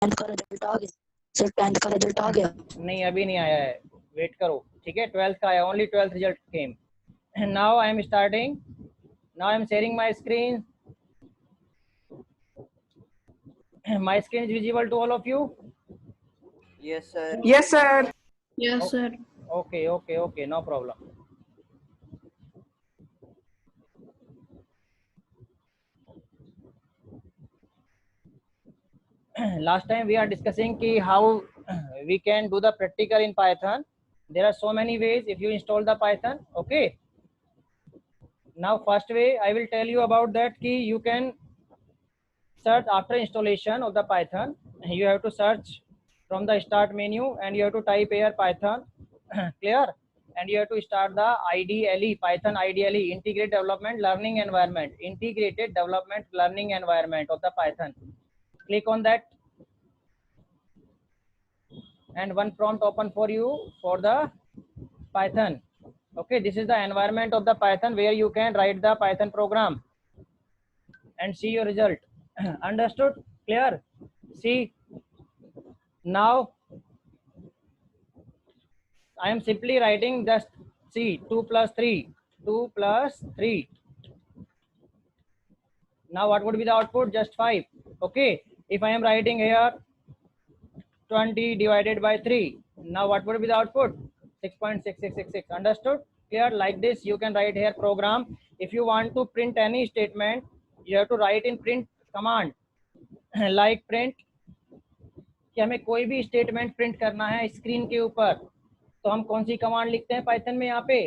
10th का result आ गया sir, 10th का रिजल्ट आ गया? नहीं अभी नहीं आया है, वेट करो, ठीक है। 12th का आया, only 12th result came. Now I am starting, now I am sharing my screen. My screen is visible to all of you? Yes, sir. Yes, sir. Yes, sir. Okay, no problem. Last time we are discussing ki how we can do the practical in Python. There are so many ways if you install the Python. Okay, now first way I will tell you about that ki you can search after installation of the Python. You have to search from the start menu and you have to type here Python. Clear? And you have to start the IDLE, Python IDLE, Integrated Development Learning Environment, Integrated Development Learning Environment of the Python. Click on that and one prompt open for you for the Python. Okay, this is the environment of the Python where you can write the Python program and see your result. Understood? Clear? See, now I am simply writing just see 2 plus 3, 2 plus 3. Now what would be the output? Just 5. Okay, if I am writing here 20 divided by 3, now what would be the output? 6.6666. Understood? Clear? Like this you can write here program. If you want to print any statement, you have to write in print command. Like print, कि हमें कोई भी statement print करना है screen के ऊपर, तो हम कौन सी कमांड लिखते हैं पाइथन में? यहाँ पे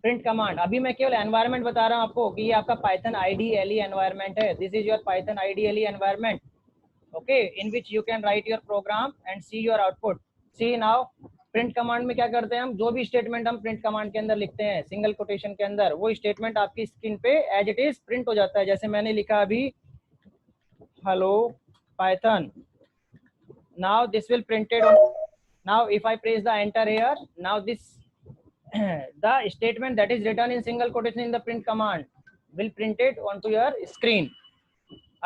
प्रिंट कमांड। अभी मैं केवल एनवायरनमेंट बता रहा हूँ आपको कि ये आपका पाइथन IDLE एनवायरनमेंट है। This is your Python IDLE environment, okay, in which you can write your program and see your output. See now print command में क्या करते हैं हम? जो भी स्टेटमेंट हम प्रिंट कमांड के अंदर लिखते हैं सिंगल कोटेशन के अंदर, वो स्टेटमेंट आपकी स्क्रीन पे एज इट इज प्रिंट हो जाता है। जैसे मैंने लिखा अभी hello Python, now this will printed on. Now if I press the enter here, now this the statement that is written in single quotation in the print command will print it onto your screen.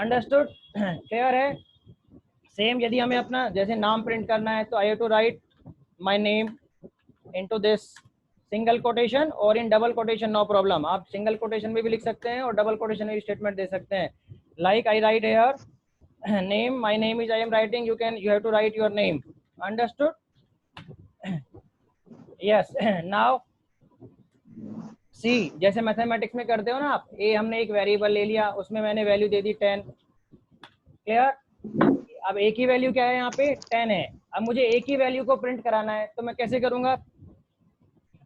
Understood? Clear है? Same यदि हमें अपना जैसे नाम print करना है तो I have to write my name into this single quotation और in double quotation, no problem. आप सिंगल कोटेशन में भी लिख सकते हैं और डबल कोटेशन में भी स्टेटमेंट दे सकते हैं। Like I write here name, my name is I am writing, you have to write your name. Understood? Yes. Now see, जैसे मैथमेटिक्स में करते हो ना आप, ए हमने एक वेरिएबल ले लिया, उसमें मैंने वैल्यू दे दी 10। क्लियर? अब एक ही वैल्यू क्या है यहाँ पे? 10 है। अब मुझे एक ही वैल्यू को प्रिंट कराना है तो मैं कैसे करूंगा?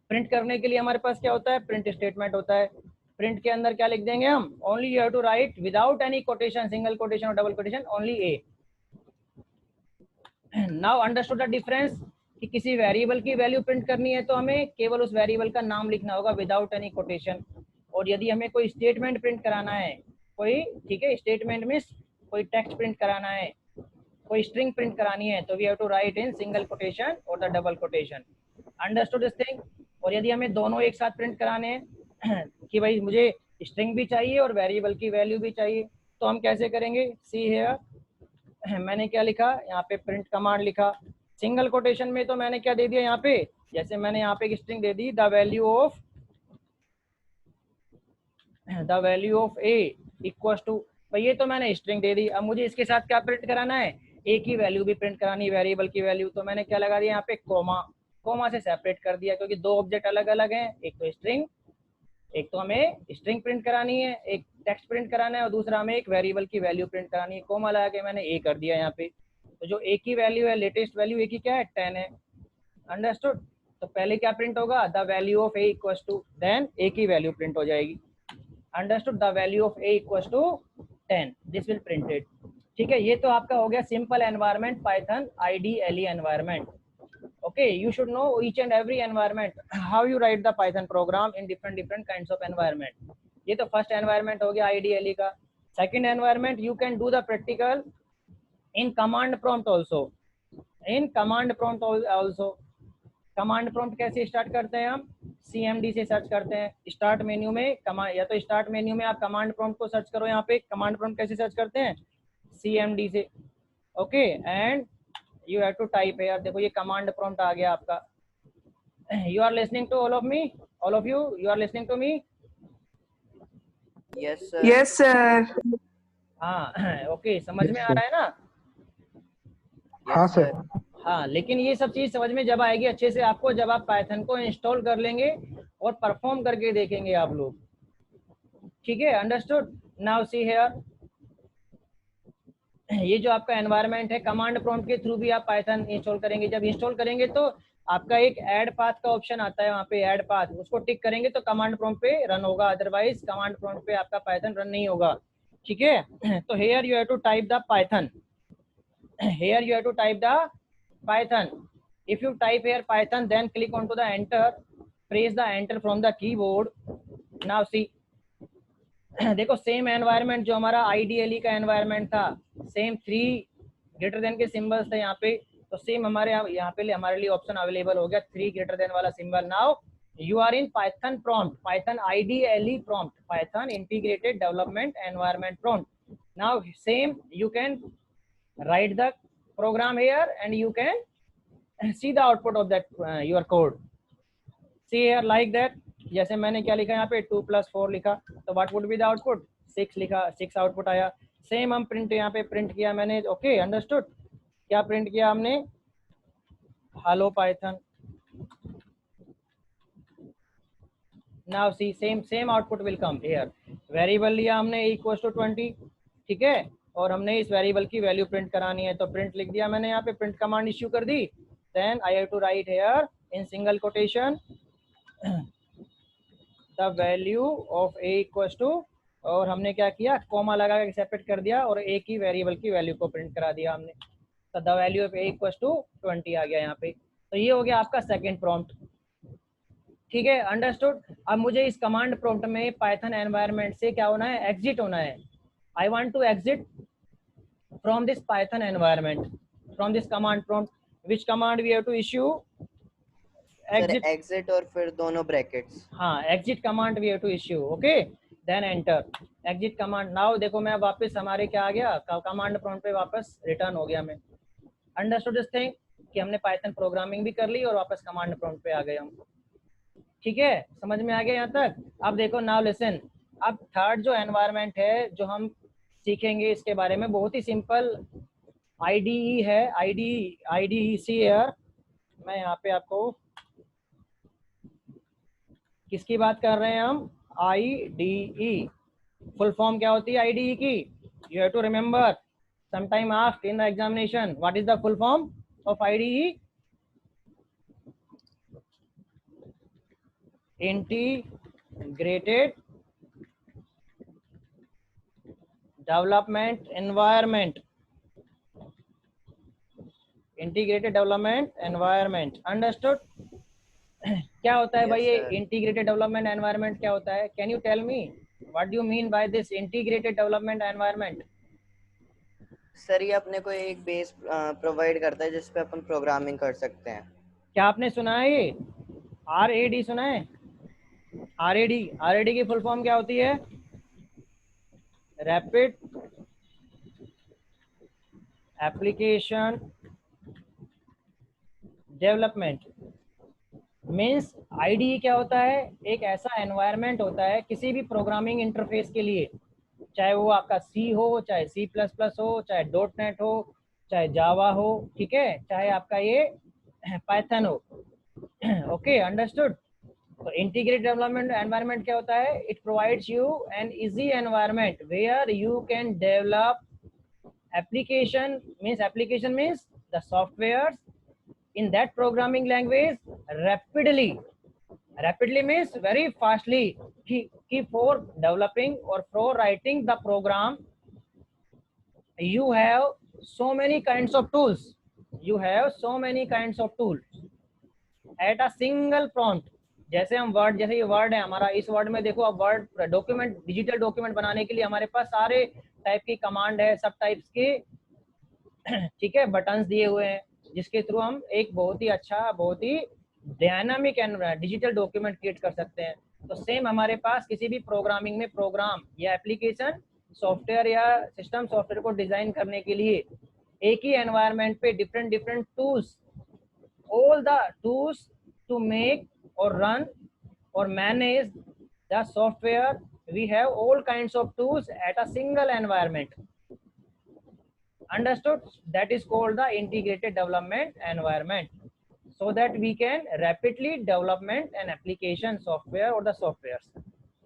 प्रिंट करने के लिए हमारे पास क्या होता है? प्रिंट स्टेटमेंट होता है। प्रिंट के अंदर क्या लिख देंगे हम? Only you have to write without any quotation, single quotation और double quotation, only A. Now understood the difference कि किसी वेरिएबल की वैल्यू प्रिंट करनी है तो हमें केवल उस वेरिएबल का नाम लिखना होगा विदाउट एनी कोटेशन, और यदि हमें कोई स्टेटमेंट प्रिंट कराना है, कोई, ठीक है, स्टेटमेंट में कोई टेक्स्ट प्रिंट कराना है, कोई स्ट्रिंग प्रिंट करानी है, तो we have to write in single quotation और the double quotation. Understood this thing? और यदि हमें दोनों एक साथ प्रिंट कराने हैं कि भाई मुझे स्ट्रिंग भी चाहिए और वेरिएबल की वैल्यू भी चाहिए, तो हम कैसे करेंगे? सी हियर, मैंने क्या लिखा यहाँ पे? प्रिंट कमांड लिखा। सिंगल कोटेशन में तो मैंने क्या दे दिया यहाँ पे? जैसे मैंने यहाँ पे एक स्ट्रिंग दे दी, the value of A equal to, भाई ये तो मैंने स्ट्रिंग दे दी। अब मुझे इसके साथ क्या प्रिंट कराना है? ए की वैल्यू भी प्रिंट करानी, वेरिएबल की वैल्यू। तो मैंने क्या लगा दिया यहाँ पे? कोमा। कोमा से सेपरेट कर दिया क्योंकि दो ऑब्जेक्ट अलग अलग हैं, एक तो स्ट्रिंग, एक तो हमें स्ट्रिंग प्रिंट करानी है, एक टेक्स्ट प्रिंट कराना है, और दूसरा हमें एक वेरिएबल की वैल्यू प्रिंट करानी है। कोमा लगा के मैंने ए कर दिया यहाँ पे। तो जो ए की वैल्यू है, लेटेस्ट वैल्यू ए की क्या है? 10 है। अंडरस्टूड? तो पहले क्या प्रिंट होगा? The value of A equal to, then A की वैल्यू प्रिंट हो जाएगी। Understood? The value of A equal to 10, this will printed. ठीक है, ये तो आपका हो गया simple environment, Python IDLE environment. Okay, you should know each and every environment, how you write the Python program in different kinds of environment. ये तो first environment हो गया IDLE का। Second environment, you can do the practical in command prompt also. In command prompt also. Command prompt कैसे start करते हैं हम? CMD से सर्च करते हैं। स्टार्ट मेन्यू में कमांड, या तो स्टार्ट मेन्यू में आप कमांड प्रॉम्प्ट को सर्च करो। यहाँ पे कमांड प्रॉम्प्ट कैसे सर्च करते हैं? CMD से। Okay and you have to type here. देखो ये कमांड प्रॉम्प्ट आ गया आपका। You are listening to all of me, all of you are listening to me? Yes, sir. Yes, sir. हाँ ओके समझ में आ रहा है ना? हाँ Yes, सर। sir. हाँ लेकिन ये सब चीज समझ में जब आएगी अच्छे से आपको, जब आप पाइथन को इंस्टॉल कर लेंगे और परफॉर्म करके देखेंगे आप लोग। ठीक है, अंडरस्टूड? नाउ सी हियर, ये जो आपका एनवायरनमेंट है, कमांड प्रॉम्प्ट के थ्रू भी आप पाइथन इंस्टॉल करेंगे। जब इंस्टॉल करेंगे तो आपका एक ऐड पाथ का ऑप्शन आता है, वहाँ पे ऐड पाथ, उसको टिक करेंगे तो कमांड प्रॉम्प्ट पे रन होगा, अदरवाइज कमांड प्रॉम्प्ट पे आपका पाइथन रन नहीं होगा। ठीक है, तो here you have to type the Python, here you have to type the python. If you type here python, then click onto the enter, press the enter from the keyboard. Now see, देखो same environment जो हमारा IDLE का environment था, same 3 greater than के symbols थे यहाँ पे, तो सेम हमारे यहाँ पे हमारे लिए ऑप्शन अवेलेबल हो गया 3 ग्रेटर देन वाला symbol. Now you are in python prompt, python IDLE prompt, python integrated development environment prompt. Now same you can write the program here and you can see the output of that your code. See here like that, जैसे मैंने क्या लिखा यहाँ पे 2 + 4 लिखा, तो what would be the output? 6 लिखा, 6 output आया। सेम हम प्रिंट यहाँ पे प्रिंट किया मैंने, ओके अंडरस्टूड? क्या प्रिंट किया हमने? Hello Python. Now see same output will come here. Variable लिया हमने इक्वल्स टू 20, ठीक है, और हमने इस वेरिएबल की वैल्यू प्रिंट करानी है, तो प्रिंट लिख दिया मैंने यहाँ पे, प्रिंट कमांड इश्यू कर दी। Then I have to write here in single quotation the value of a equals to, और हमने क्या किया, कॉमा लगा के सेपरेट कर दिया और a की वेरिएबल की वैल्यू को प्रिंट करा दिया हमने, तो the value of a equals to 20 आ गया यहाँ पे। तो ये हो गया आपका सेकंड प्रॉम्प्ट। ठीक है, अंडरस्टूड? अब मुझे इस कमांड प्रॉम्प्ट में पाइथन एनवायरनमेंट से क्या होना है, एग्जिट होना है। I want to exit from this Python environment, from this command prompt. Which command we have to issue? Exit. Sir, exit और फिर दोनों brackets. हाँ, exit command we have to issue. Okay, then enter. Exit command. Now देखो मैं वापस हमारे क्या आ गया, कमांड प्रॉम्प्ट पे वापस रिटर्न हो गया मैं। अंडरस्टूड दिस थिंग कि हमने पाइथन प्रोग्रामिंग भी कर ली और वापस कमांड प्रॉम्प्ट पे आ गए हम। ठीक है, समझ में आ गया यहाँ तक? अब देखो नाउ लिसन, अब थर्ड जो एनवायरनमेंट है जो हम सीखेंगे इसके बारे में, बहुत ही सिंपल IDE है, IDEC है। मैं यहाँ पे आपको किसकी बात कर रहे हैं हम, IDE। फुल फॉर्म क्या होती है IDE की? You have to remember, sometime asked in the examination, what is the full form of IDE? Integrated development environment, integrated development environment. Understood? क्या होता है भाई ये इंटीग्रेटेड डेवलपमेंट एनवायरनमेंट, क्या होता है? Can you tell me what do you mean by this integrated development environment? Sir ये अपने को एक बेस प्रोवाइड करता है जिस पे अपन प्रोग्रामिंग कर सकते हैं। क्या आपने सुना है ये RAD सुना है? RAD की फुल फॉर्म क्या होती है? Rapid application development. Means IDE क्या होता है? एक ऐसा एनवायरनमेंट होता है किसी भी प्रोग्रामिंग इंटरफेस के लिए, चाहे वो आपका C हो, चाहे C++ हो, चाहे .NET हो, चाहे जावा हो, ठीक है, चाहे आपका ये पाइथन हो। Okay understood? तो इंटीग्रेटेड डेवलपमेंट एनवायरनमेंट क्या होता है? It provides you an easy environment where you can develop application means the softwares in that programming language rapidly means very fastly, for developing or for writing the program you have so many kinds of tools at a single prompt। जैसे हम word, जैसे ये word है हमारा, इस word में देखो अब वर्ड डॉक्यूमेंट, डिजिटल डॉक्यूमेंट बनाने के लिए हमारे पास सारे टाइप की कमांड है, सब टाइप्स के, ठीक है, बटन्स दिए हुए हैं जिसके थ्रू हम एक बहुत ही अच्छा, बहुत ही dynamic and digital document create कर सकते हैं। तो सेम हमारे पास किसी भी प्रोग्रामिंग में प्रोग्राम या एप्लीकेशन सॉफ्टवेयर या सिस्टम सॉफ्टवेयर को डिजाइन करने के लिए एक ही एनवायरनमेंट पे different different tools, all the tools to make or run or manage the software. We have all kinds of tools at a single environment. Understood? That is called the integrated development environment, so that we can rapidly development an application software or the softwares.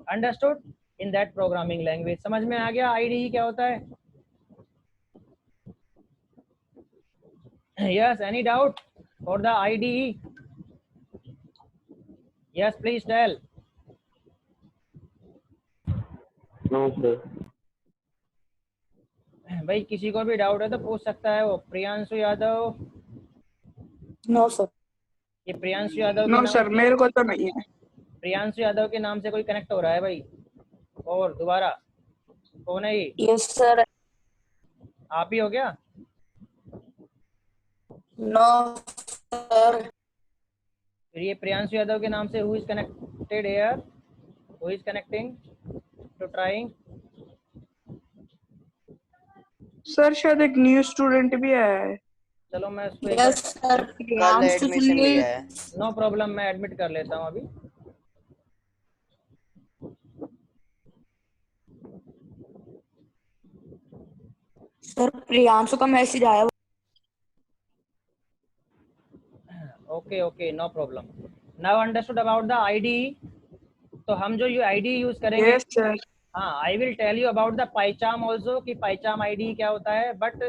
Understood? In that programming language. समझ में आ गया IDE क्या होता है? Yes, any doubt for the IDE? Yes, please tell. No sir. भाई किसी को भी डाउट है तो पूछ सकता है। वो प्रियांशु यादव, नो सर। ये प्रियांशु यादव के नो नाम सर, मेरे को तो नहीं है। प्रियांशु यादव के नाम से कोई कनेक्ट हो रहा है भाई? और दोबारा कौन है ये? Yes sir. आप ही हो क्या? No sir. फिर ये प्रियांशु यादव के नाम से who is connected here? Who is connecting to trying? Sir शायद एक न्यू स्टूडेंट भी आया है। चलो मैं उसको यस सर। कल एडमिशन लिया है। नो प्रॉब्लम, मैं एडमिट कर लेता हूँ अभी। सर प्रियांशु का मैसेज आया। Okay okay, no problem. Now understood about the IDE। तो हम जो IDE यूज करेंगे, यस सर। हाँ, I will tell you about the PyCharm also कि पाइचाम IDE क्या होता है, but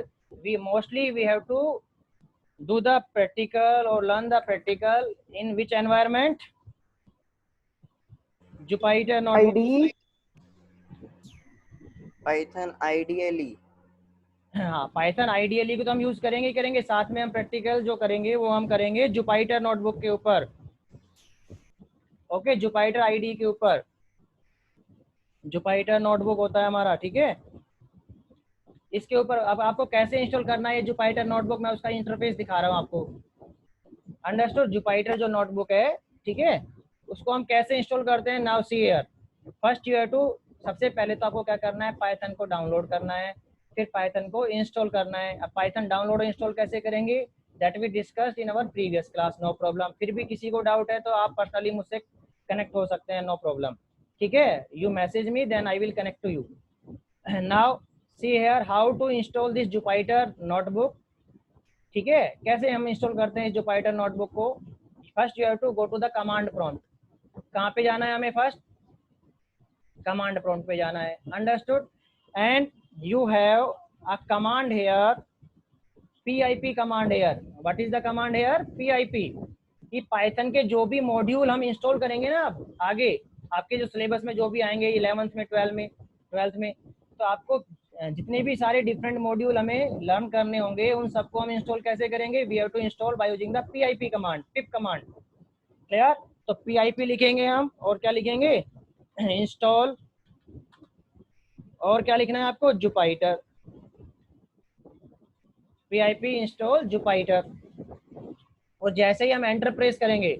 we mostly we have to do the practical और learn the practical in which environment? Jupyter notebook. IDE Python IDLE. हाँ, Python IDLE को तो हम use करेंगे ही करेंगे, साथ में हम प्रैक्टिकल जो करेंगे वो हम करेंगे जुपिटर नोटबुक के ऊपर। ओके, जुपिटर IDE के ऊपर जुपिटर नोटबुक होता है हमारा, ठीक है। इसके ऊपर अब आपको कैसे इंस्टॉल करना है जुपिटर नोटबुक, मैं उसका इंटरफेस दिखा रहा हूँ आपको। अंडरस्टूड? जुपिटर जो नोटबुक है, ठीक है, उसको हम कैसे इंस्टॉल करते हैं? Now see here, first you have to, सबसे पहले तो आपको क्या करना है, पाइथन को डाउनलोड करना है, फिर पाइथन को इंस्टॉल करना है। अब पाइथन डाउनलोड और इंस्टॉल कैसे करेंगे, that we discussed in our previous class, no problem. फिर भी किसी को डाउट है तो आप पर्सनली मुझसे कनेक्ट हो सकते हैं, नो प्रॉब्लम, ठीक है। You message me, then I will connect to you. Now see here how to install this Jupyter notebook, ठीक है। कैसे हम इंस्टॉल करते हैं जुपिटर नोटबुक को? First you have to go to the command prompt. कहाँ पे जाना है हमें? फर्स्ट कमांड प्रॉम्प्ट पे जाना है। Understood? And you have a command here, pip command here. What is the command here? pip। कि पाइथन के जो भी मॉड्यूल हम इंस्टॉल करेंगे ना, अब आगे आपके जो सिलेबस में जो भी आएंगे 11th में 12th में, तो आपको जितने भी सारे डिफरेंट मॉड्यूल हमें लर्न करने होंगे, उन सबको हम इंस्टॉल कैसे करेंगे? We have to install by using the pip command, pip command. Clear? तो pip लिखेंगे हम, और क्या लिखेंगे? इंस्टॉल, और क्या लिखना है आपको? Jupiter, pip install Jupiter. और जैसे ही हम एंटर प्रेस करेंगे,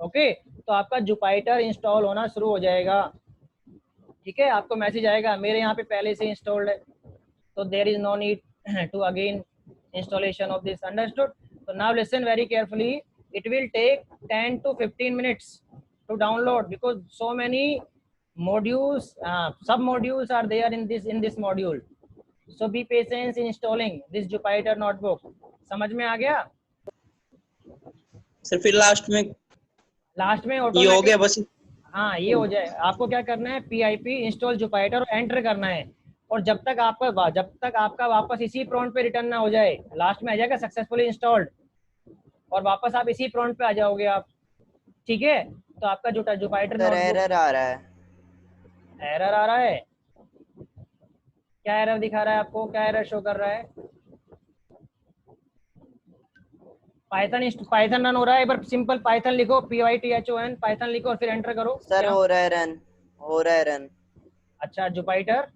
ओके, तो आपका जुपिटर इंस्टॉल होना शुरू हो जाएगा, ठीक है। आपको मैसेज आएगा, मेरे यहाँ पे पहले से इंस्टॉल्ड है, तो there is no need to again installation of this. Understood? तो now listen very carefully, it will take 10 to 15 minutes to download because so many modules, sub modules are there in this module, so be patient in installing this Jupyter notebook। समझ में आ गया? Sir फिर last में ये हो गया बस। हाँ, ये हो जाए। आपको क्या करना है? pip इंस्टॉल जुपिटर और एंटर करना है, और जब तक आपका वापस इसी प्रॉम्प्ट पे रिटर्न ना हो जाए, लास्ट में आ जाएगा सक्सेसफुली इंस्टॉल्ड, और वापस आप इसी प्रॉम्प्ट पे आ जाओगे आप, ठीक है। तो आपका जो जुपिटर एरर आ रहा है। एरर आ रहा है? क्या एरर दिखा रहा है आपको? क्या एरर शो कर रहा है? पाइथन रन हो रहा है? एक बार सिंपल पाइथन लिखो, python पाइथन लिखो और फिर एंटर करो। सर हो रहा है रन। अच्छा, जुपिटर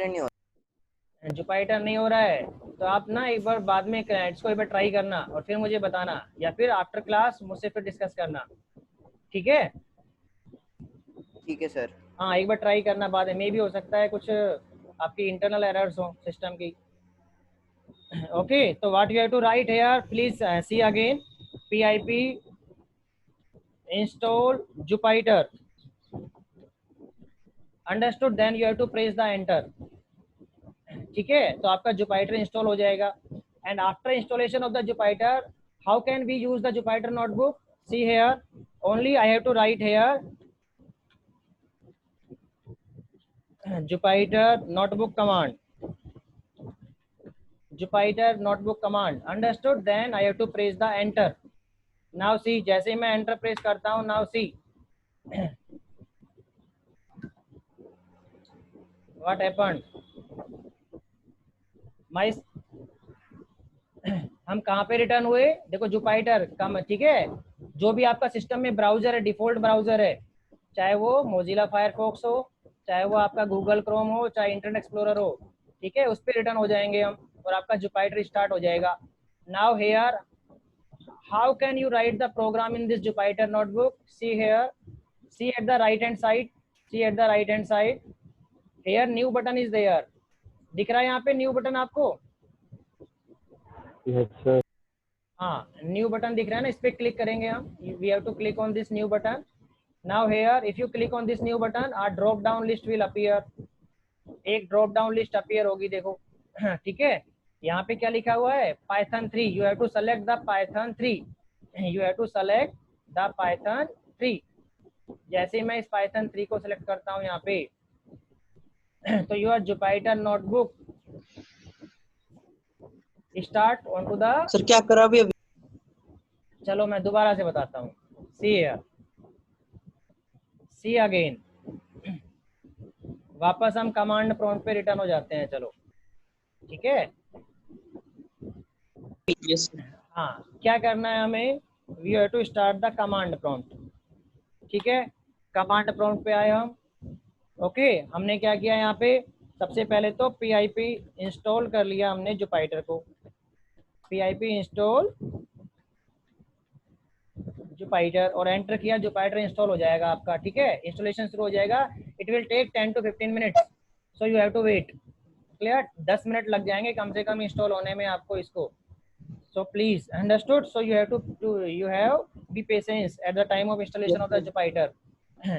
नहीं हो रहा। जुपिटर नहीं हो रहा है, तो आप ना एक बार बाद में इसको एक बार ट्राई करना और फिर मुझे बताना, या फिर आफ्टर क्लास मुझसे फिर डिस्कस करना, ठीक है। ठीक है सर। हाँ, एक बार ट्राई करना बाद में, भी हो सकता है कुछ आपकी इंटरनल एरर्स हो सिस्टम की। ओके, तो what you have to write here, please see again, pip install Jupyter, understood, then you have to press the enter। ठीक है, तो आपका Jupyter इंस्टॉल हो जाएगा। And after installation of the Jupyter, how can we use the Jupyter notebook, see here, only I have to write here Jupyter notebook command, Jupyter notebook command, understood, then I have to press the enter। now see, जैसे मैं enter press करता हूँ, now see what happened, my हम कहाँ पे return हुए, देखो Jupyter का, ठीक है, जो भी आपका सिस्टम में ब्राउजर है, डिफॉल्ट ब्राउजर है, चाहे वो मोजिला फायरफॉक्स हो, चाहे वो आपका गूगल क्रोम हो, चाहे इंटरनेट एक्सप्लोरर हो, ठीक है, उस पर रिटर्न हो जाएंगे हम और आपका Jupyter स्टार्ट हो जाएगा। Now here, how can you write the program in this Jupyter notebook, see here, see at the right hand side, see at the right hand side, here new button is there, दिख रहा है यहाँ पे new button आपको? Yes, sir. हाँ, new button दिख रहा है ना, इस पे क्लिक करेंगे हम, we have to click on this new button. Now here if you click on this new button, or drop down list will appear, एक ड्रॉप डाउन लिस्ट अपीयर होगी, देखो ठीक है, यहाँ पे क्या लिखा हुआ है, Python 3, you have to select the Python 3, you have to select the Python 3। जैसे मैं इस Python 3 को सेलेक्ट करता हूँ यहाँ पे, तो your Jupyter notebook start on to the, sir क्या करा अभी? चलो मैं दोबारा से बताता हूँ, सी हियर, सी अगेन, वापस हम कमांड प्रॉम्प्ट पे रिटर्न हो जाते हैं, चलो ठीक है। यस हाँ, क्या करना है हमें, we have to start the command prompt, ठीक है, कमांड प्रॉम्प्ट पे आए हम। ओके, हमने क्या किया यहाँ पे, सबसे पहले तो pip इंस्टॉल कर लिया हमने Jupyter को, pip इंस्टॉल Jupyter और एंटर किया, Jupyter इंस्टॉल हो जाएगा आपका, ठीक है, इंस्टॉलेशन शुरू हो जाएगा, it will take 10 to 15 minutes, so you have to wait, clear, 10 minute लग जाएंगे कम से कम इंस्टॉल होने में आपको इसको, so please understood, so you have to be patient at the time of installation of the Jupyter।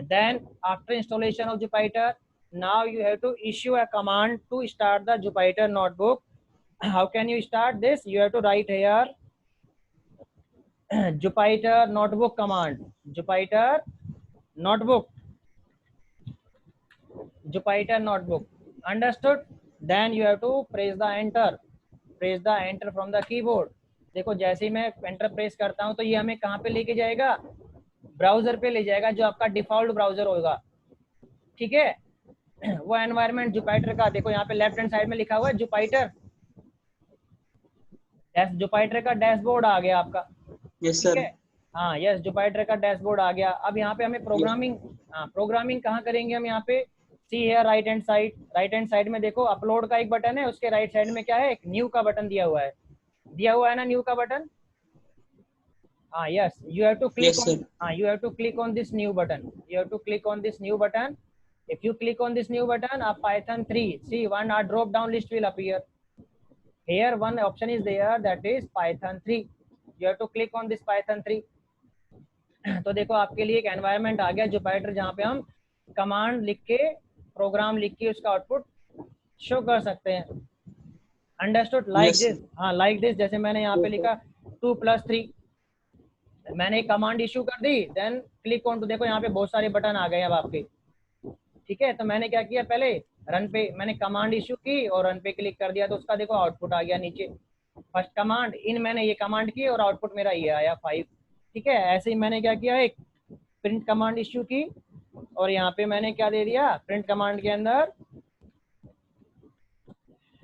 then after installation of Jupyter, now you have to issue a command to start the Jupyter notebook। how can you start this, you have to write here Jupyter notebook command, Jupyter notebook, Jupyter notebook, understood, then you have to press the enter from the keyboard। देखो जैसे ही मैं enter press करता हूं तो ये हमें कहाँ पे लेके जाएगा, ब्राउजर पे ले जाएगा, जो आपका डिफॉल्ट ब्राउजर होगा, ठीक है, वो एनवायरनमेंट Jupyter का, देखो यहाँ पे लेफ्ट हैंड साइड में लिखा हुआ है Jupyter का डैशबोर्ड आ गया आपका, यस ठीक सर। है, हाँ यस, Jupyter का डैशबोर्ड आ गया। अब यहाँ पे हमें प्रोग्रामिंग, हाँ प्रोग्रामिंग कहाँ करेंगे हम, यहाँ पे सी है राइट हैंड साइड में देखो अपलोड का एक बटन है, उसके राइट साइड में क्या है, एक न्यू का बटन दिया हुआ है ना, न्यू का बटन, हाँ yes, you have to click Yes, on, sir. you have to click on this new button, you have to click on this new button। if you click on this new button, a Python 3, see one drop down list will appear here, one option is there, that is Python 3, you have to click on this Python 3। तो देखो आपके लिए एक environment आ गया Jupyter, जहाँ पे हम command लिख के, प्रोग्राम लिख के उसका आउटपुट शो कर सकते हैं, अंडरस्टूड, लाइक Yes, दिस, हाँ लाइक दिस, जैसे मैंने यहाँ पे लिखा 2 + 3, मैंने कमांड इशू कर दी, देन क्लिक ऑन टू, देखो यहाँ पे बहुत सारे बटन आ गए अब आपके, ठीक है, तो मैंने क्या किया, पहले रन पे मैंने कमांड इशू की और रन पे क्लिक कर दिया, तो उसका देखो आउटपुट आ गया नीचे, फर्स्ट कमांड इन, मैंने ये कमांड की और आउटपुट मेरा ये आया 5, ठीक है। ऐसे ही मैंने क्या किया, एक प्रिंट कमांड इशू की और यहाँ पे मैंने क्या दे दिया, प्रिंट कमांड के अंदर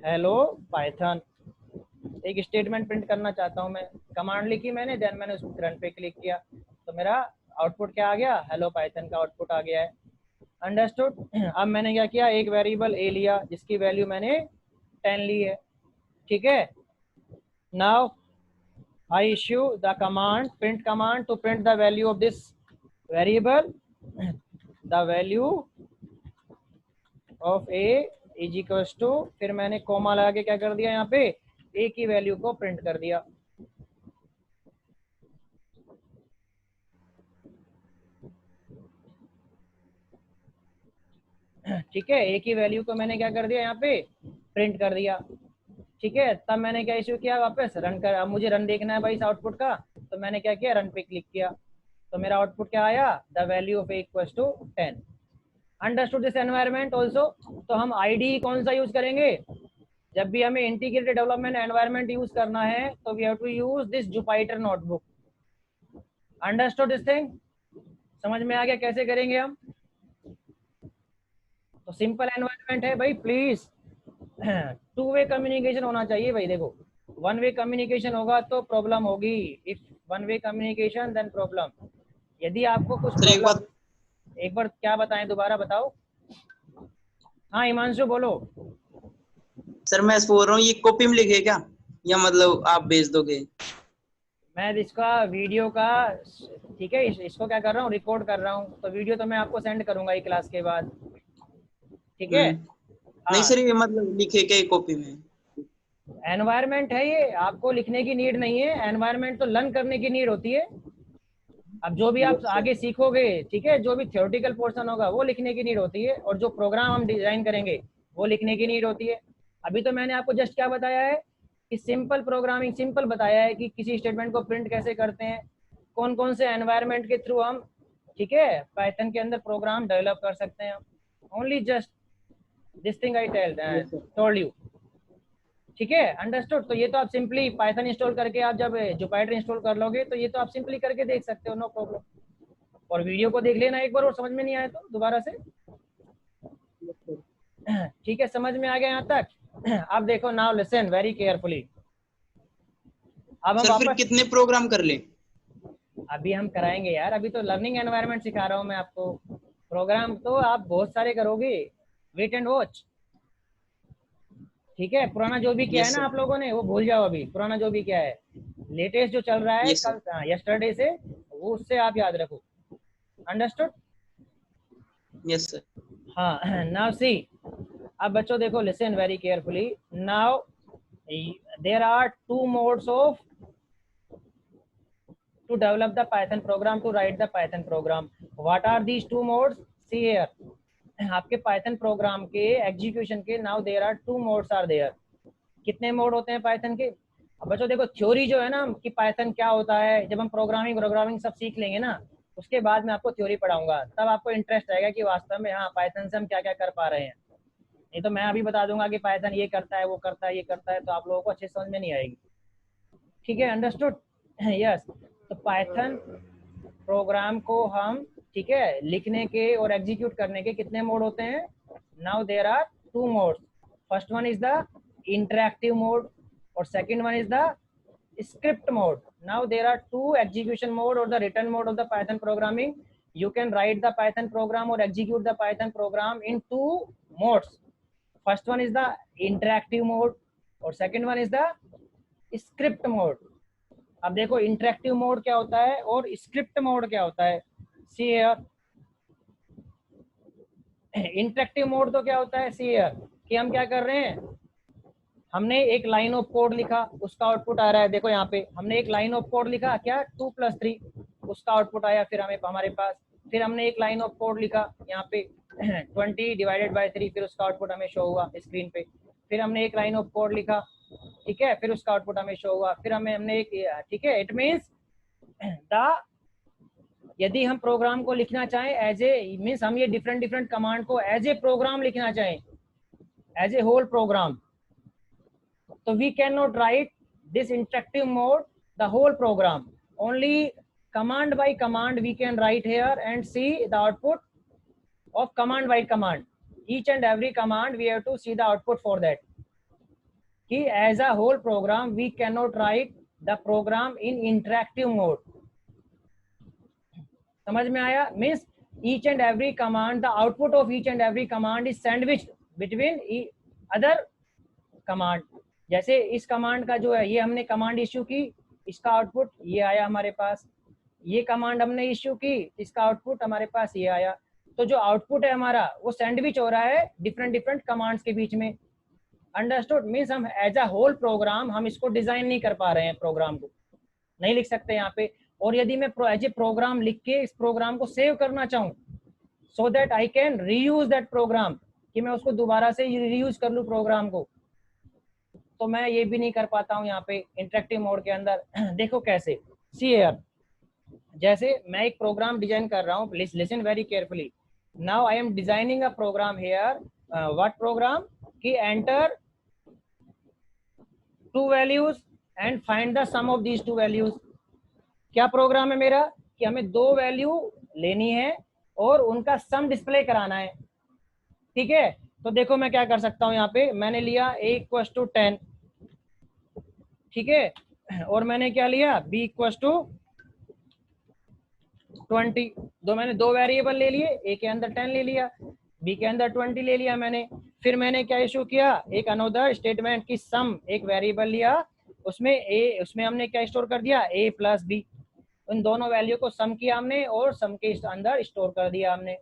हेलो पाइथन, एक स्टेटमेंट प्रिंट करना चाहता हूँ मैं, कमांड लिखी मैंने, देन मैंने उस रन पे क्लिक किया, तो मेरा आउटपुट क्या आ गया, हेलो पाइथन का आउटपुट आ गया है, अंडरस्टूड। अब मैंने क्या किया, एक वेरिएबल ए लिया जिसकी वैल्यू मैंने 10 ली है, ठीक है। Now I issue the command, print command, to print the value of this variable, the value of a is equals to, फिर मैंने कॉमा लगा के क्या कर दिया यहाँ पे, ए की वैल्यू को प्रिंट कर दिया। ठीक है, ए की वैल्यू को मैंने क्या कर दिया यहाँ पे, प्रिंट कर दिया। ठीक है, तब मैंने क्या इशू किया, वापस रन कर, अब मुझे रन देखना है भाई इस आउटपुट का, तो मैंने क्या किया, रन पे क्लिक किया, तो मेरा आउटपुट क्या आया, the value of a equals to 10। Understood this environment also. तो हम आईडी कौन सा यूज करेंगे, जब भी हमें इंटीग्रेटेड डेवलपमेंट एनवायरनमेंट यूज करना है तो we have to use this Jupyter notebook. Understood this thing, समझ में आ गया कैसे करेंगे हम। तो सिंपल एनवायरनमेंट है भाई, प्लीज 2 वे कम्युनिकेशन होना चाहिए भाई। देखो 1 वे कम्युनिकेशन होगा तो प्रॉब्लम होगी, if 1 way communication then problem. यदि आपको कुछ एक बार क्या बताएं, दोबारा बताओ। हाँ हिमांशु बोलो। सर मैं बोल रहा हूँ, ये कॉपी में लिखे क्या, या मतलब आप भेज दोगे? मैं इसका वीडियो का, ठीक है, इसको क्या कर रहा हूँ, रिकॉर्ड कर रहा हूँ, तो वीडियो तो मैं आपको सेंड करूंगा ये क्लास के बाद। ठीक है। नहीं सर, ये मतलब लिखे क्या कॉपी में? एनवायरनमेंट है ये, आपको लिखने की नीड नहीं है, एनवायरनमेंट तो लर्न करने की नीड होती है। अब जो भी आप आगे सीखोगे, ठीक है, जो भी थ्योरेटिकल पोर्शन होगा वो लिखने की नीड होती है, और जो प्रोग्राम हम डिजाइन करेंगे वो लिखने की नीड होती है। अभी तो मैंने आपको जस्ट क्या बताया है कि सिंपल प्रोग्रामिंग, सिंपल बताया है कि किसी स्टेटमेंट को प्रिंट कैसे करते हैं, कौन कौन से एनवायरनमेंट के थ्रू हम, ठीक है, पाइथन के अंदर प्रोग्राम डेवलप कर सकते हैं। Only just this thing I told you. ठीक है, अंडरस्टूड। तो ये तो आप सिंपली पाइथन इंस्टॉल करके, आप जब जुपिटर इंस्टॉल कर लोगे तो ये तो आप सिंपली करके देख सकते हो, नो प्रॉब्लम। और वीडियो को देख लेना एक बार, और समझ में नहीं आया तो दोबारा से। ठीक है, समझ में आ गया यहाँ तक। अब देखो, नाउ लिसन वेरी केयरफुली। अब हम फिर कितने प्रोग्राम कर लें? अभी हम कराएंगे यार, अभी तो लर्निंग एनवायरनमेंट सिखा रहा हूँ मैं आपको। प्रोग्राम तो आप बहुत सारे करोगे, वेट एंड वॉच। ठीक है, पुराना जो भी किया है ना आप लोगों ने वो भूल जाओ, अभी पुराना जो भी किया है, लेटेस्ट जो चल रहा है कल यस्टरडे से, वो उससे आप याद रखो। अंडरस्टूड? Yes sir. हाँ, नाउ सी, अब बच्चों देखो, listen very carefully. Now there are 2 modes of to develop the Python program, to write the Python program. What are these 2 modes? See here. आपके Python प्रोग्राम के execution के now there are 2 modes are there. कितने mode होते हैं Python के? अब बच्चों देखो, थ्योरी जो है ना कि Python क्या होता है, जब हम प्रोग्रामिंग सब सीख लेंगे ना, उसके बाद मैं आपको थ्योरी पढ़ाऊंगा, तब आपको इंटरेस्ट आएगा कि वास्तव में हाँ Python से हम क्या क्या कर पा रहे हैं। नहीं तो मैं अभी बता दूंगा कि Python ये करता है, वो करता है, ये करता है, तो आप लोगों को अच्छे समझ में नहीं आएगी। ठीक है, अंडरस्टूड? यस। तो पाइथन प्रोग्राम को हम, ठीक है, लिखने के और एग्जीक्यूट करने के कितने मोड होते हैं? Now there are 2 modes. First one is the interactive mode और second one is the script mode. Now there are two execution mode or the written mode of the Python programming. You can write the Python program or execute the Python program in two modes. First one is the interactive mode और second one is the script mode. अब देखो interactive mode क्या होता है और script mode क्या होता है. सी हियर, इंटरेक्टिव मोड तो क्या होता है, सी हियर, कि हम क्या कर रहे हैं, हमने एक लाइन ऑफ कोड लिखा, उसका आउटपुट आ रहा है. देखो यहाँ पे हमने एक लाइन ऑफ कोड लिखा, क्या 2 + 3, उसका आउटपुट आया फिर हमारे पास. फिर हमने एक लाइन ऑफ कोड लिखा यहाँ पे 20/3, फिर उसका आउटपुट हमें शो हुआ स्क्रीन पे. फिर हमने एक लाइन ऑफ कोड लिखा, ठीक है, फिर उसका आउटपुट हमें शो हुआ. फिर हमने एक, ठीक है, इट मीन्स यदि हम प्रोग्राम को लिखना चाहें एज ए, मीन्स हम ये डिफरेंट कमांड को एज ए प्रोग्राम लिखना चाहें, as a whole program, so we cannot write this interactive mode the whole program. Only command by command we can write here and see the output of command by command. Each and every command we have to see the output for that. कि as a whole program we cannot write the program in interactive mode. समझ में आया? Means each and every command, the output of each and every command is sandwiched between other command. जैसे इस command का जो है, ये हमने कमांड इश्यू की, इसका आउटपुट ये आया हमारे पास. ये कमांड हमने इश्यू की, इसका आउटपुट हमारे पास ये आया. तो जो आउटपुट है हमारा वो सैंडविच हो रहा है डिफरेंट डिफरेंट कमांड्स के बीच में। अंडरस्टूड? मीन्स हम एज अ होल प्रोग्राम हम इसको डिजाइन नहीं कर पा रहे हैं, प्रोग्राम को नहीं लिख सकते यहाँ पे। और यदि मैं एज ए प्रोग्राम लिख के इस प्रोग्राम को सेव करना चाहूँ so that I can reuse that program, कि मैं उसको दोबारा से रीयूज कर लूँ प्रोग्राम को, तो मैं ये भी नहीं कर पाता हूँ यहाँ पे इंटरेक्टिव मोड के अंदर। देखो कैसे, सी हियर, जैसे मैं एक प्रोग्राम डिजाइन कर रहा हूँ, listen very carefully. Now I am designing a program here, what program, कि enter 2 values and find the sum of these 2 values. क्या प्रोग्राम है मेरा, कि हमें 2 वैल्यू लेनी है और उनका सम डिस्प्ले कराना है। ठीक है, तो देखो मैं क्या कर सकता हूँ, यहाँ पे मैंने लिया a = 10, ठीक है, और मैंने क्या लिया b = 20। मैंने 2 वेरिएबल ले लिए, a के अंदर 10 ले लिया, b के अंदर 20 ले लिया मैंने। फिर मैंने क्या इशू किया, एक अनदर स्टेटमेंट की सम, एक वेरिएबल लिया, उसमें हमने क्या स्टोर कर दिया, a + b। उन दोनों वैल्यू को सम किया हमने और सम के अंदर स्टोर कर दिया हमने।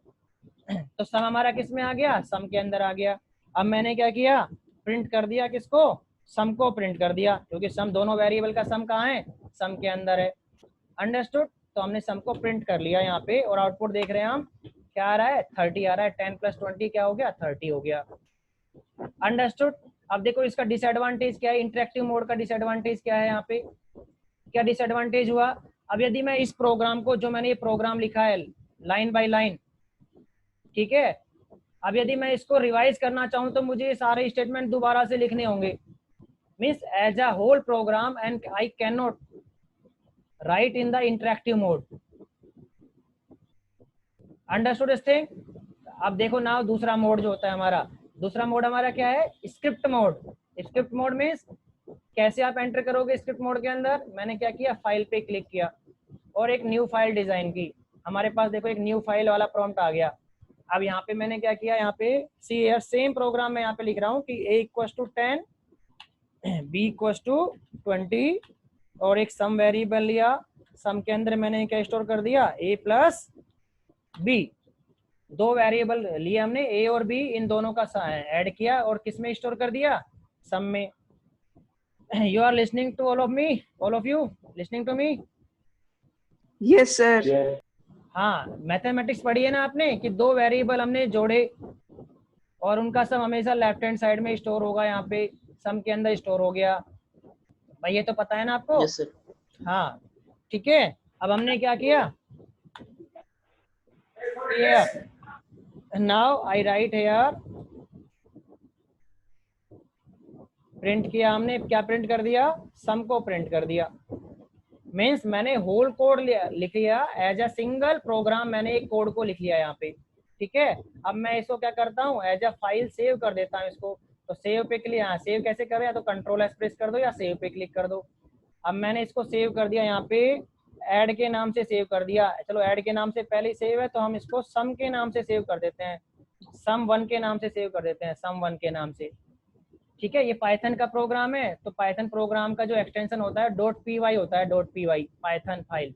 तो सम हमारा किस में आ गया, सम के अंदर आ गया। अब मैंने क्या किया, प्रिंट कर दिया किसको, सम को प्रिंट कर दिया, क्योंकि सम दोनों वेरिएबल का सम कहाँ है, सम के अंदर है। अंडरस्टूड? तो हमने सम को प्रिंट कर लिया यहाँ पे, और आउटपुट देख रहे हैं हम क्या आ रहा है, 30 आ रहा है। 10 + 20 क्या हो गया, 30 हो गया। अंडरस्टूड? अब देखो इसका डिसएडवांटेज क्या है, इंटरेक्टिव मोड का डिसएडवांटेज क्या है, यहाँ पे क्या डिसएडवांटेज हुआ। अब यदि मैं इस प्रोग्राम को, जो मैंने ये प्रोग्राम लिखा है लाइन बाय लाइन, ठीक है, अब यदि मैं इसको रिवाइज करना चाहूँ तो मुझे ये सारे स्टेटमेंट दोबारा से लिखने होंगे, means as a whole program, and I can not write in the interactive mode. Understood this thing? अब देखो ना, दूसरा मोड जो होता है हमारा, दूसरा मोड हमारा क्या है, script mode. Script mode means कैसे आप एंटर करोगे स्क्रिप्ट मोड के अंदर। मैंने क्या किया, फाइल पे क्लिक किया और एक न्यू फाइल डिजाइन की। हमारे पास देखो एक न्यू फाइल वाला प्रॉम्प्ट आ गया। अब यहाँ पे मैंने क्या किया, यहाँ पे सी हियर, सेम प्रोग्राम में यहाँ पे लिख रहा हूँ कि a = 10, b = 20, और एक सम वेरिएबल लिया, सम के अंदर मैंने क्या स्टोर कर दिया, a + b। 2 वेरिएबल लिए हमने, a और b, इन दोनों का ऐड किया और किस में स्टोर कर दिया, सम में। You are listening to all of you listening to me? Yes, sir. Yes. हाँ, मैथमेटिक्स पढ़ी है ना आपने, कि 2 वेरिएबल हमने जोड़े और उनका सम हमेशा लेफ्ट हैंड साइड में स्टोर होगा, यहाँ पे सम के अंदर स्टोर हो गया भाई, ये तो पता है ना आपको। Yes sir. हाँ ठीक है, अब हमने क्या किया, now I write here, print किया हमने, क्या प्रिंट कर दिया, सम को प्रिंट कर दिया। मीन्स मैंने होल कोड लिख लिया, एज अ सिंगल प्रोग्राम मैंने एक कोड को लिख लिया यहाँ पे। ठीक है, अब मैं इसको क्या करता हूँ, एज अ फाइल सेव कर देता हूँ इसको। तो सेव पे क्लिक, यहाँ सेव कैसे करो, या तो Ctrl+S प्रेस कर दो या सेव पे क्लिक कर दो। अब मैंने इसको सेव कर दिया, यहाँ पे ऐड के नाम से सेव कर दिया। चलो ऐड के नाम से पहले ही सेव है, तो हम इसको सम के नाम से सेव कर देते हैं, sum1 के नाम से सेव कर देते हैं, sum1 के नाम से। ठीक है, ये पाइथन का प्रोग्राम है, तो पाइथन प्रोग्राम का जो एक्सटेंशन होता है .py होता है, .py पाइथन फाइल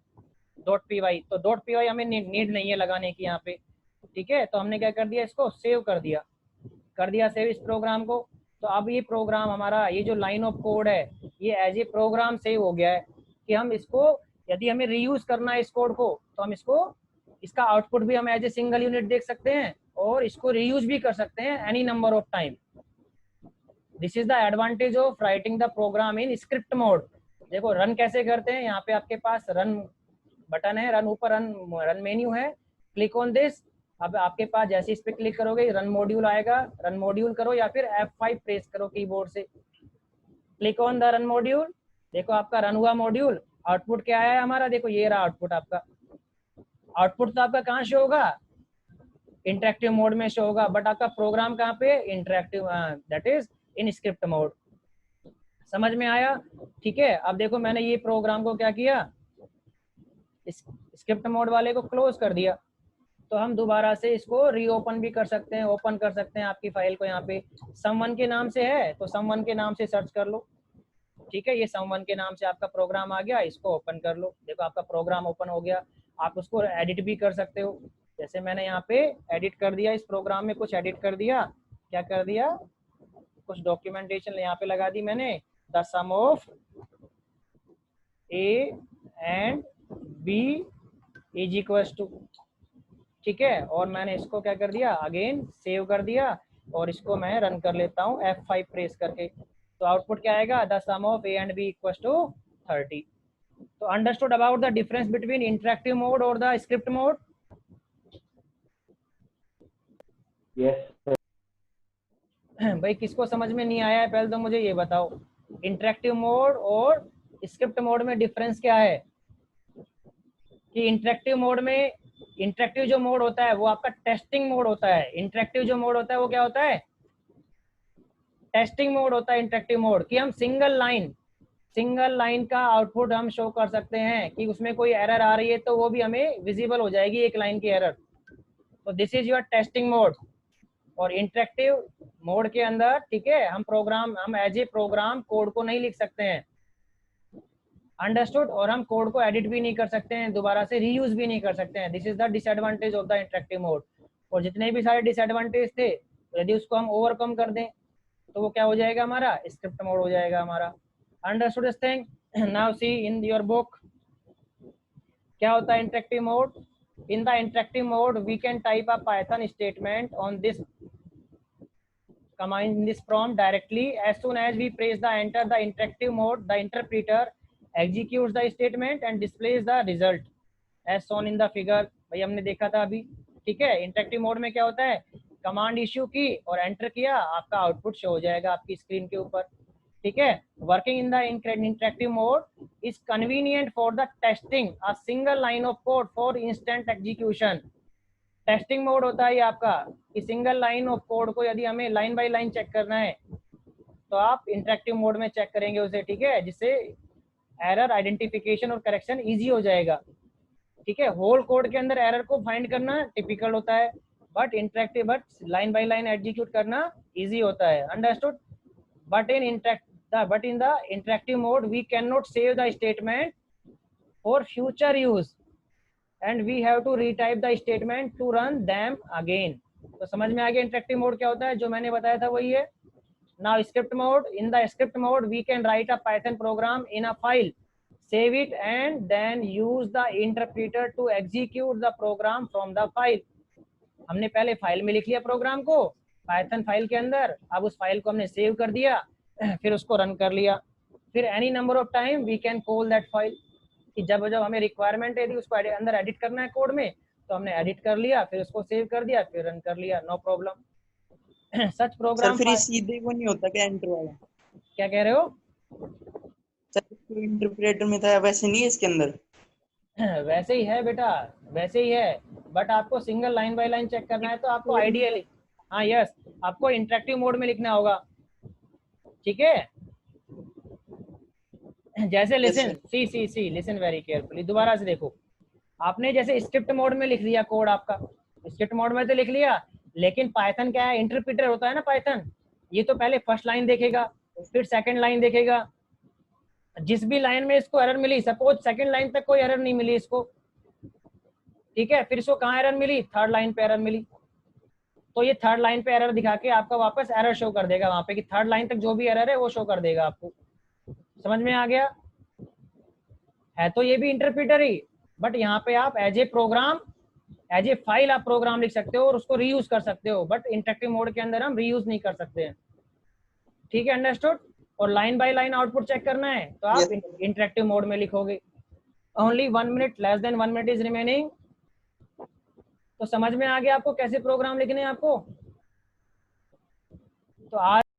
.py। तो .py हमें नीड नहीं है लगाने की यहाँ पे। ठीक है, तो हमने क्या कर दिया, इसको सेव कर दिया सेव इस प्रोग्राम को। तो अब ये प्रोग्राम हमारा, ये जो लाइन ऑफ कोड है, ये एज ए प्रोग्राम सेव हो गया है कि हम इसको, यदि हमें रीयूज करना है इस कोड को, तो हम इसको, इसका आउटपुट भी हम एज ए सिंगल यूनिट देख सकते हैं और इसको रीयूज भी कर सकते हैं any number of time. This is the advantage of writing the program in script mode. देखो रन कैसे करते हैं, यहाँ पे आपके पास रन बटन है, रन ऊपर रन मेन्यू है, क्लिक ऑन दिस। अब आपके पास जैसे इस पे क्लिक करोगे रन मॉड्यूल आएगा, रन मॉड्यूल करो या फिर F5 प्रेस करो कीबोर्ड से, click on the run module. देखो आपका रन हुआ मॉड्यूल, आउटपुट क्या आया हमारा, देखो ये रहा आउटपुट आपका। आउटपुट तो आपका कहाँ शो होगा, इंटरेक्टिव मोड में शो होगा, बट आपका प्रोग्राम कहाँ पे, interactive, that is in script mode. समझ में आया? ठीक है, अब देखो मैंने ये प्रोग्राम को क्या किया, स्क्रिप्ट मोड वाले को क्लोज कर दिया। तो हम दोबारा से इसको रीओपन भी कर सकते हैं, ओपन कर सकते हैं आपकी फाइल को। यहाँ पे sum1 के नाम से है, तो sum1 के नाम से सर्च कर लो। ठीक है, ये sum1 के नाम से आपका प्रोग्राम आ गया, इसको ओपन कर लो। देखो आपका प्रोग्राम ओपन हो गया, आप उसको एडिट भी कर सकते हो। जैसे मैंने यहाँ पे एडिट कर दिया, इस प्रोग्राम में कुछ एडिट कर दिया, क्या कर दिया, कुछ डॉक्यूमेंटेशन यहाँ पे लगा दी मैंने, the sum of A and b is equals to, ठीक है। और मैंने इसको क्या कर दिया, अगेन सेव कर दिया, और इसको मैं रन कर लेता हूँ F5 प्रेस करके। तो आउटपुट क्या आएगा, the sum of A and B equals to 30। तो understood about the difference between interactive mode और द स्क्रिप्ट मोड? यस भाई किसको समझ में नहीं आया है पहले तो मुझे ये बताओ, इंटरेक्टिव मोड और स्क्रिप्ट मोड में डिफरेंस क्या है? कि इंटरेक्टिव मोड में, इंटरेक्टिव जो मोड होता है वो आपका टेस्टिंग मोड होता है। इंटरेक्टिव जो मोड होता है वो क्या होता है, टेस्टिंग मोड होता है इंटरेक्टिव मोड, कि हम सिंगल लाइन का आउटपुट हम शो कर सकते हैं, कि उसमें कोई एरर आ रही है तो वो भी हमें विजिबल हो जाएगी, एक लाइन की एरर। तो this is your testing mode. और इंटरेक्टिव मोड के अंदर, ठीक है, हम एज ए प्रोग्राम कोड को नहीं लिख सकते हैं, अंडरस्टूड। और हम कोड को एडिट भी नहीं कर सकते हैं, दोबारा से रीयूज भी नहीं कर सकते हैं। This is the disadvantage of the interactive mode. और जितने भी सारे डिसएडवांटेज थे, यदि उसको हम ओवरकम कर दें तो वो क्या हो जाएगा, हमारा स्क्रिप्ट मोड हो जाएगा हमारा। Understood this thing? Now see in your book क्या होता है interactive mode. In the interactive mode, we can type a Python statement on this command, in this prompt directly. As soon as we press the enter the interactive mode, the interpreter executes the statement and displays the result as shown in the figure. भाई हमने देखा था अभी, ठीक है। Interactive mode में क्या होता है, कमांड इश्यू की और एंटर किया, आपका आउटपुट शो हो जाएगा आपकी स्क्रीन के ऊपर, ठीक है। Working in the interactive mode is convenient for the testing a single line of code for instant execution. Testing mode होता है ये आपका, कि सिंगल लाइन ऑफ कोड को यदि हमें लाइन बाय लाइन चेक करना है तो आप इंटरेक्टिव मोड में चेक करेंगे उसे, ठीक है, जिससे एरर आइडेंटिफिकेशन और करेक्शन इजी हो जाएगा, ठीक है। होल कोड के अंदर एरर को फाइंड करना टिपिकल होता है, but line by line execute करना इजी होता है, understood. But in the interactive mode, we cannot save the statement for future use, and we have to retype the statement to run them again. तो समझ में आ गया interactive mode क्या होता है, जो मैंने बताया था वही है। Now script mode, in the script mode, we can write a Python program in a file, save it, and then use the interpreter to execute the program from the file. हमने पहले फाइल में लिख लिया programme को, Python file के अंदर, अब उस फाइल को हमने सेव कर दिया, फिर उसको रन कर लिया। फिर any number of time we can call that file, कि जब हमें रिक्वायरमेंट है यदि उसको अंदर एडिट करना है कोड में, तो हमने एडिट कर लिया, फिर उसको सेव कर दिया, फिर रन कर लिया, नो प्रॉब्लम। सच प्रोग्राम सर फिर सीधे वो नहीं होता क्या एंटर वाला? क्या कह रहे हो? सर इंटरप्रेटर में था वैसे नहीं है इसके अंदर? वैसे ही है बेटा, वैसे ही है, बट आपको single line by line check करना है तो आपको आइडियली, हाँ यस, आपको इंटरेक्टिव मोड में लिखना होगा, ठीक है। जैसे लिसन, सी लिसन वेरी केयरफुली, दोबारा से देखो। आपने जैसे स्क्रिप्ट मोड में लिख दिया कोड, आपका स्क्रिप्ट मोड में तो लिख लिया, लेकिन पाइथन क्या है, इंटरप्रेटर होता है ना पाइथन, ये तो पहले फर्स्ट लाइन देखेगा, फिर सेकंड लाइन देखेगा। जिस भी लाइन में इसको एरर मिली, सपोज सेकंड लाइन तक कोई एरर नहीं मिली इसको, ठीक है, फिर इसको कहाँ एरर मिली, थर्ड लाइन पे एरर मिली, तो ये थर्ड लाइन पे एरर दिखा के आपका वापस एरर शो कर देगा वहां पे, कि थर्ड लाइन तक जो भी एरर है वो शो कर देगा आपको। समझ में आ गया है? तो ये भी इंटरप्रेटर ही, बट यहाँ पे आप as a program, as a file आप प्रोग्राम लिख सकते हो और उसको रीयूज कर सकते हो, बट इंटरेक्टिव मोड के अंदर हम रीयूज नहीं कर सकते हैं, ठीक है, अंडरस्टूड। और line by line output check करना है तो आप इंटरेक्टिव मोड में लिखोगे। Only 1 minute, less than 1 minute is remaining. तो समझ में आ गया आपको कैसे प्रोग्राम लिखने हैं आपको? तो आज